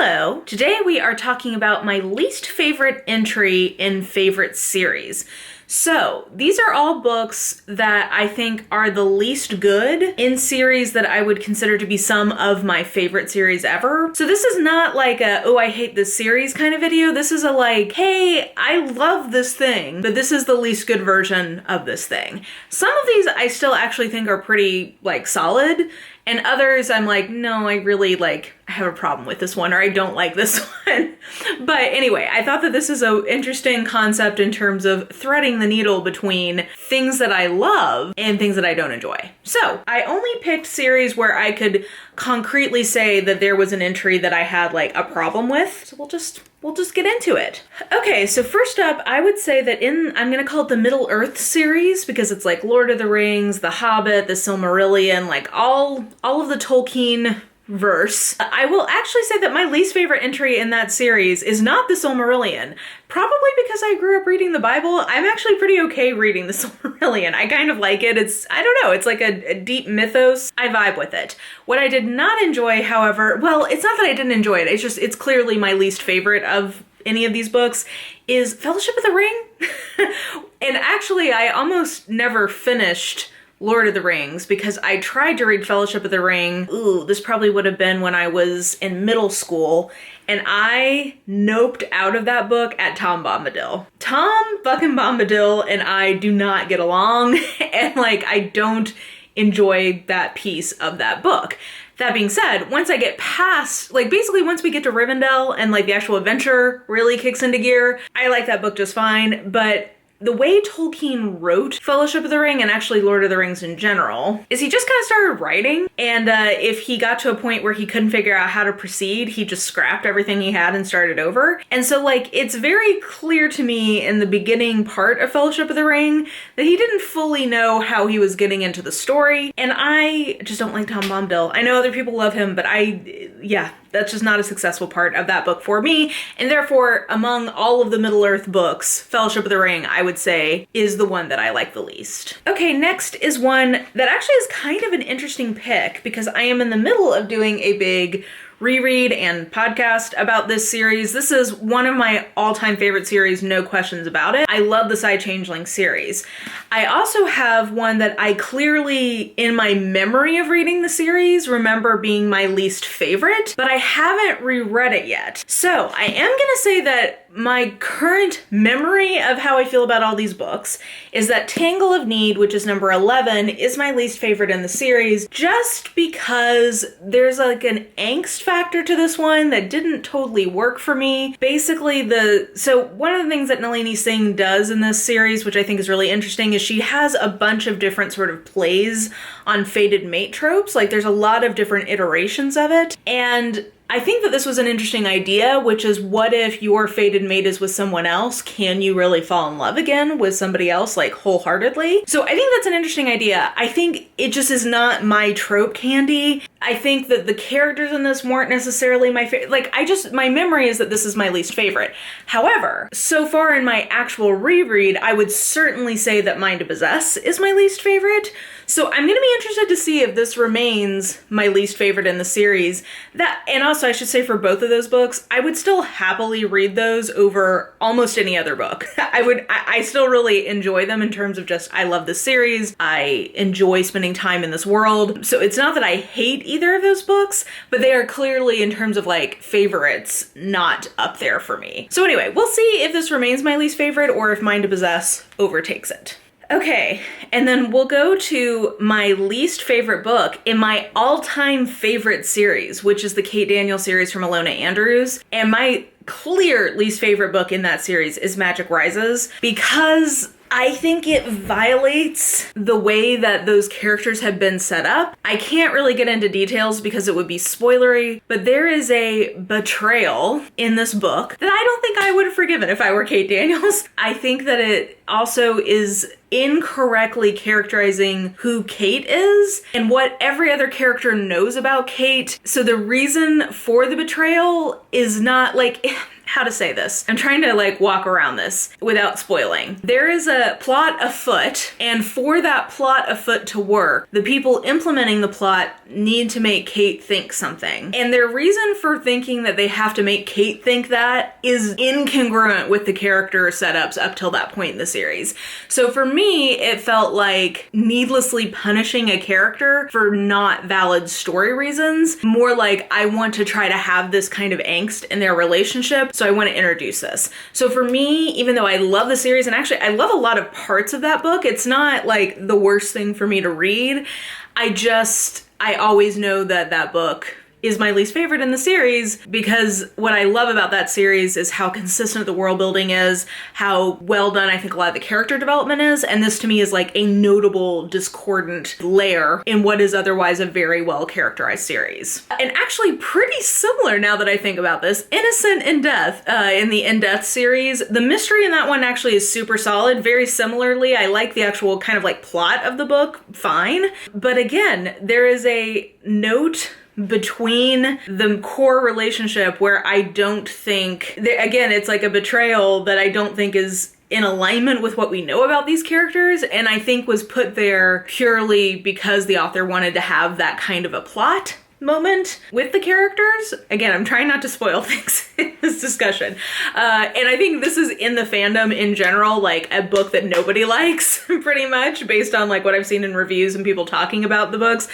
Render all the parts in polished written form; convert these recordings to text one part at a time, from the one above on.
Hello! Today we are talking about my least favorite entry in favorite series. So, these are all books that I think are the least good in series that I would consider to be some of my favorite series ever. So this is not like a, oh, I hate this series kind of video. This is a like, hey, I love this thing, but this is the least good version of this thing. Some of these I still actually think are pretty, like, solid. And others, I'm like, no, I really, I have a problem with this one, or I don't like this one. But anyway, I thought that this is an interesting concept in terms of threading the needle between things that I love and things that I don't enjoy. So, I only picked series where I could concretely say that there was an entry that I had, a problem with. So we'll just get into it. Okay, so first up, I would say that I'm gonna call it the Middle Earth series, because it's like Lord of the Rings, The Hobbit, The Silmarillion, all of the Tolkien verse. I will actually say that my least favorite entry in that series is not The Silmarillion. Probably because I grew up reading the Bible. I'm actually pretty okay reading The Silmarillion. I kind of like it. I don't know, it's like a deep mythos. I vibe with it. What I did not enjoy, however, well, it's not that I didn't enjoy it, it's clearly my least favorite of any of these books, is Fellowship of the Ring. And actually, I almost never finished Lord of the Rings because I tried to read Fellowship of the Ring. Ooh, this probably would have been when I was in middle school, and I noped out of that book at Tom Bombadil. Tom fucking Bombadil and I do not get along, and I don't enjoy that piece of that book. That being said, once I get past, basically once we get to Rivendell and the actual adventure really kicks into gear, I like that book just fine, but the way Tolkien wrote Fellowship of the Ring, and actually Lord of the Rings in general, is he just kind of started writing, and if he got to a point where he couldn't figure out how to proceed, he just scrapped everything he had and started over. And so, it's very clear to me in the beginning part of Fellowship of the Ring that he didn't fully know how he was getting into the story, and I just don't like Tom Bombadil. I know other people love him, but that's just not a successful part of that book for me, and therefore, among all of the Middle-earth books, Fellowship of the Ring, I would say, is the one that I like the least. Okay, next is one that actually is kind of an interesting pick, because I am in the middle of doing a big reread and podcast about this series. This is one of my all-time favorite series, no questions about it. I love the Side-Changeling series. I also have one that I clearly, in my memory of reading the series, remember being my least favorite, but I haven't reread it yet. So I am gonna say that my current memory of how I feel about all these books is that Tangle of Need, which is number 11, is my least favorite in the series, just because there's an angst factor to this one that didn't totally work for me. Basically, so one of the things that Nalini Singh does in this series, which I think is really interesting, is she has a bunch of different sort of plays on fated mate tropes. There's a lot of different iterations of it, and I think that this was an interesting idea, which is, what if your fated mate is with someone else? Can you really fall in love again with somebody else, wholeheartedly? So I think that's an interesting idea. I think it just is not my trope candy. I think that the characters in this weren't necessarily my favorite. My memory is that this is my least favorite. However, so far in my actual reread, I would certainly say that Mind to Possess is my least favorite. So I'm gonna be interested to see if this remains my least favorite in the series. And also I should say, for both of those books, I would still happily read those over almost any other book. I still really enjoy them in terms of just, I love this series. I enjoy spending time in this world. So it's not that I hate either of those books, but they are clearly, in terms of favorites, not up there for me. So anyway, we'll see if this remains my least favorite or if Mind to Possess overtakes it. Okay, and then we'll go to my least favorite book in my all-time favorite series, which is the Kate Daniels series from Alona Andrews. And my clear least favorite book in that series is Magic Rises, because I think it violates the way that those characters have been set up. I can't really get into details because it would be spoilery, but there is a betrayal in this book that I don't think I would have forgiven if I were Kate Daniels. I think that it also is incorrectly characterizing who Kate is and what every other character knows about Kate. So the reason for the betrayal is not how to say this. I'm trying to like walk around this without spoiling. There is a plot afoot, and for that plot afoot to work, the people implementing the plot need to make Kate think something. And their reason for thinking that they have to make Kate think that is incongruent with the character setups up till that point in the series. So for me, it felt like needlessly punishing a character for not valid story reasons. More like, I want to try to have this kind of angst in their relationship, so I want to introduce this. So for me, even though I love the series, and actually I love a lot of parts of that book, it's not like the worst thing for me to read. I always know that that book is my least favorite in the series, because what I love about that series is how consistent the world building is, how well done I think a lot of the character development is, and this to me is like a notable discordant layer in what is otherwise a very well characterized series. And actually pretty similar, now that I think about this, Innocent in Death, in the In Death series. The mystery in that one actually is super solid. Very similarly, I like the actual kind of like plot of the book, fine. But again, there is a note between the core relationship where I don't think, again, it's like a betrayal that I don't think is in alignment with what we know about these characters, and I think was put there purely because the author wanted to have that kind of a plot moment with the characters. Again, I'm trying not to spoil things in this discussion. And I think this is in the fandom in general, like a book that nobody likes, pretty much, based on like what I've seen in reviews and people talking about the books.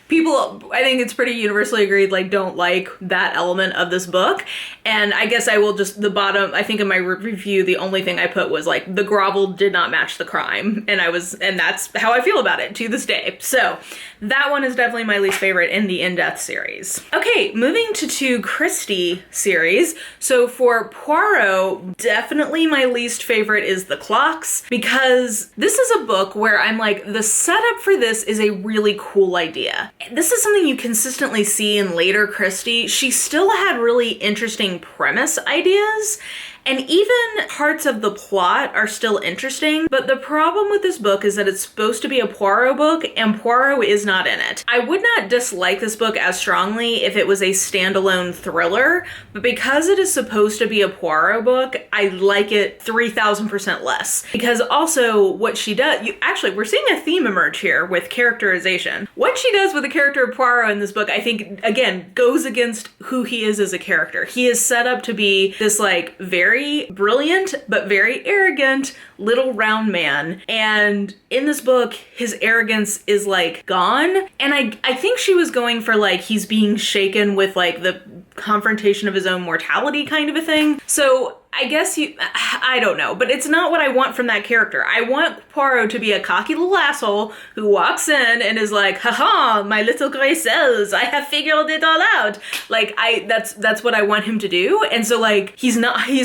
People, I think it's pretty universally agreed, like, don't like that element of this book. And I guess I will just, the bottom, I think in my review, the only thing I put was like, the grovel did not match the crime. And that's how I feel about it to this day. So that one is definitely my least favorite in the In Death series. Okay, moving to two Christie series. So for Poirot, definitely my least favorite is The Clocks, because this is a book where I'm like, the setup for this is a really cool idea. This is something you consistently see in later Christie. She still had really interesting premise ideas, and even parts of the plot are still interesting, but the problem with this book is that it's supposed to be a Poirot book, and Poirot is not in it. I would not dislike this book as strongly if it was a standalone thriller, but because it is supposed to be a Poirot book, I like it 3,000% less. Because also what she does, we're seeing a theme emerge here with characterization. What she does with the character of Poirot in this book, I think, again, goes against who he is as a character. He is set up to be this like very brilliant but very arrogant little round man, and in this book his arrogance is like gone, and I think she was going for like he's being shaken with like the confrontation of his own mortality kind of a thing. So I guess I don't know, but it's not what I want from that character. I want Poirot to be a cocky little asshole who walks in and is like, haha, my little gray cells, I have figured it all out. Like, that's what I want him to do. And so like, he's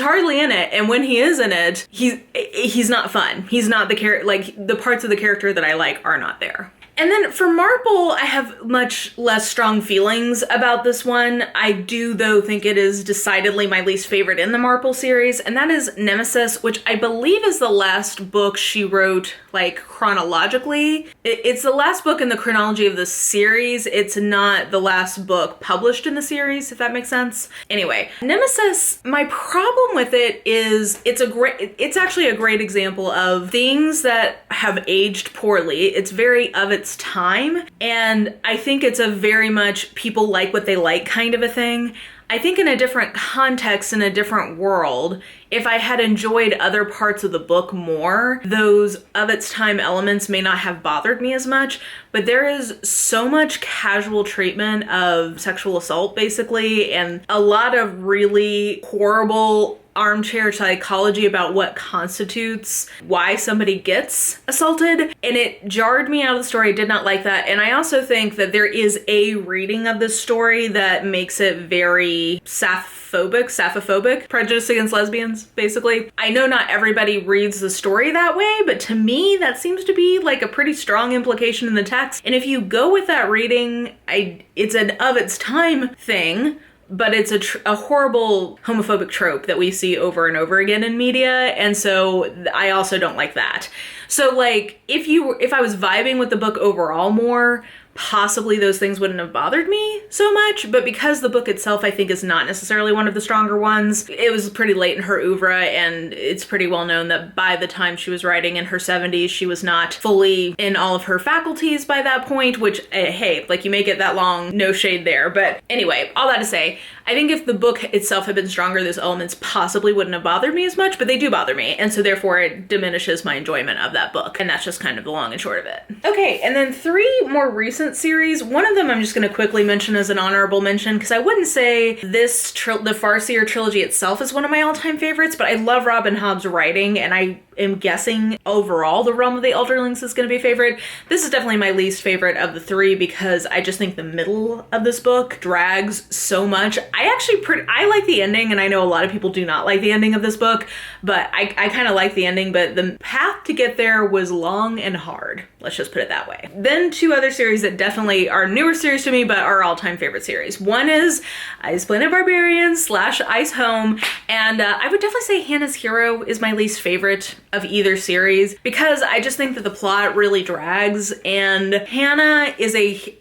hardly in it. And when he is in it, he's not fun. He's not the character, like the parts of the character that I like are not there. And then for Marple, I have much less strong feelings about this one. I do, though, think it is decidedly my least favorite in the Marple series, and that is Nemesis, which I believe is the last book she wrote, like, chronologically. It's the last book in the chronology of the series. It's not the last book published in the series, if that makes sense. Anyway, Nemesis, my problem with it is it's actually a great example of things that have aged poorly. It's very of its time, and I think it's a very much people like what they like kind of a thing. I think in a different context, in a different world, if I had enjoyed other parts of the book more, those of its time elements may not have bothered me as much, but there is so much casual treatment of sexual assault, basically, and a lot of really horrible armchair psychology about what constitutes why somebody gets assaulted, and it jarred me out of the story. I did not like that, and I also think that there is a reading of this story that makes it very sappophobic, prejudice against lesbians, basically. I know not everybody reads the story that way, but to me, that seems to be like a pretty strong implication in the text, and if you go with that reading, it's an of its time thing, but it's a horrible homophobic trope that we see over and over again in media, and so I also don't like that. So like if I was vibing with the book overall more, possibly those things wouldn't have bothered me so much, but because the book itself I think is not necessarily one of the stronger ones, it was pretty late in her oeuvre, and it's pretty well known that by the time she was writing in her 70s, she was not fully in all of her faculties by that point, which, hey, like you make it that long, no shade there. But anyway, all that to say, I think if the book itself had been stronger, those elements possibly wouldn't have bothered me as much, but they do bother me, and so therefore it diminishes my enjoyment of that book, and that's just kind of the long and short of it. Okay, and then 3 more recent series. One of them I'm just going to quickly mention as an honorable mention, because I wouldn't say the Farseer Trilogy itself is one of my all-time favorites, but I love Robin Hobb's writing, and I am guessing overall the Realm of the Elderlings is going to be a favorite. This is definitely my least favorite of the 3 because I just think the middle of this book drags so much. I like the ending, and I know a lot of people do not like the ending of this book, but I kind of like the ending, but the path to get there was long and hard. Let's just put it that way. Then 2 other series that definitely are newer series to me, but are all-time favorite series. One is Ice Planet Barbarians / Ice Home, and I would definitely say Hannah's Hero is my least favorite of either series because I just think that the plot really drags, and Hannah is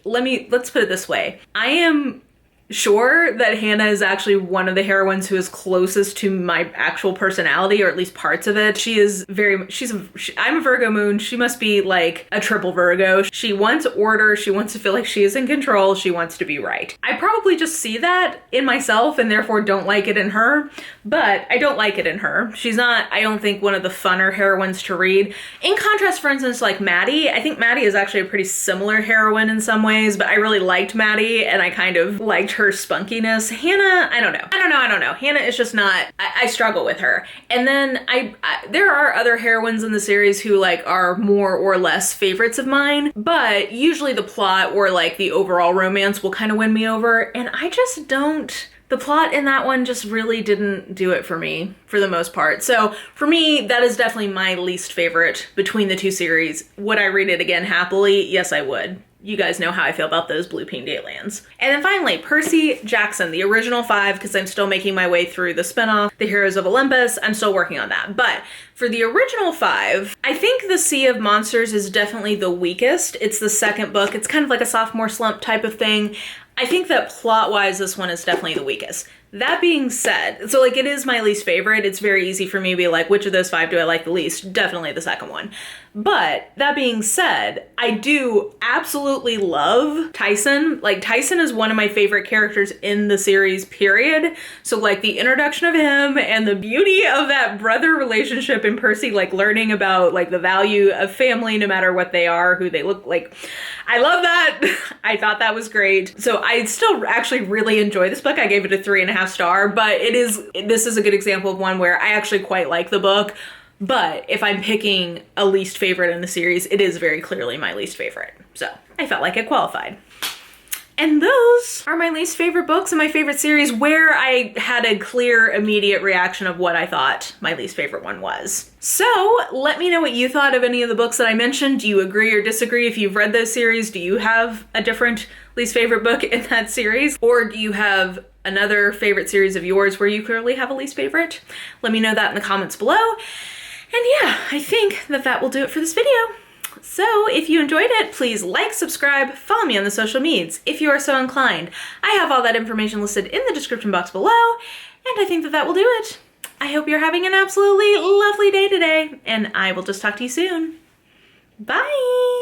let's put it this way. I am sure that Hannah is actually one of the heroines who is closest to my actual personality, or at least parts of it. I'm a Virgo moon. She must be like a triple Virgo. She wants order. She wants to feel like she is in control. She wants to be right. I probably just see that in myself and therefore don't like it in her, but I don't like it in her. She's not, I don't think, one of the funner heroines to read. In contrast, for instance, like Maddie, I think Maddie is actually a pretty similar heroine in some ways, but I really liked Maddie and I kind of liked her spunkiness. Hannah, I don't know. Hannah is just not, I struggle with her. And then there are other heroines in the series who like are more or less favorites of mine, but usually the plot or like the overall romance will kind of win me over, and I just don't. The plot in that one just really didn't do it for me for the most part. So for me, that is definitely my least favorite between the 2 series. Would I read it again happily? Yes, I would. You guys know how I feel about those Blue Pink Datelians. And then finally, Percy Jackson, the original 5, because I'm still making my way through the spinoff, The Heroes of Olympus. I'm still working on that. But for the original 5, I think The Sea of Monsters is definitely the weakest. It's the second book. It's kind of like a sophomore slump type of thing. I think that plot-wise, this one is definitely the weakest. That being said, so like it is my least favorite. It's very easy for me to be like, which of those 5 do I like the least? Definitely the second one. But that being said, I do absolutely love Tyson. Like Tyson is one of my favorite characters in the series, period. So like the introduction of him and the beauty of that brother relationship in Percy, like learning about like the value of family, no matter what they are, who they look like. I love that. I thought that was great. So I still actually really enjoy this book. I gave it a 3.5 star, but this is a good example of one where I actually quite like the book. But if I'm picking a least favorite in the series, it is very clearly my least favorite. So I felt like it qualified. And those are my least favorite books in my favorite series where I had a clear, immediate reaction of what I thought my least favorite one was. So let me know what you thought of any of the books that I mentioned. Do you agree or disagree? If you've read those series, do you have a different least favorite book in that series? Or do you have another favorite series of yours where you clearly have a least favorite? Let me know that in the comments below. And yeah, I think that will do it for this video. So if you enjoyed it, please like, subscribe, follow me on the social medias if you are so inclined. I have all that information listed in the description box below, and I think that will do it. I hope you're having an absolutely lovely day today, and I will just talk to you soon. Bye!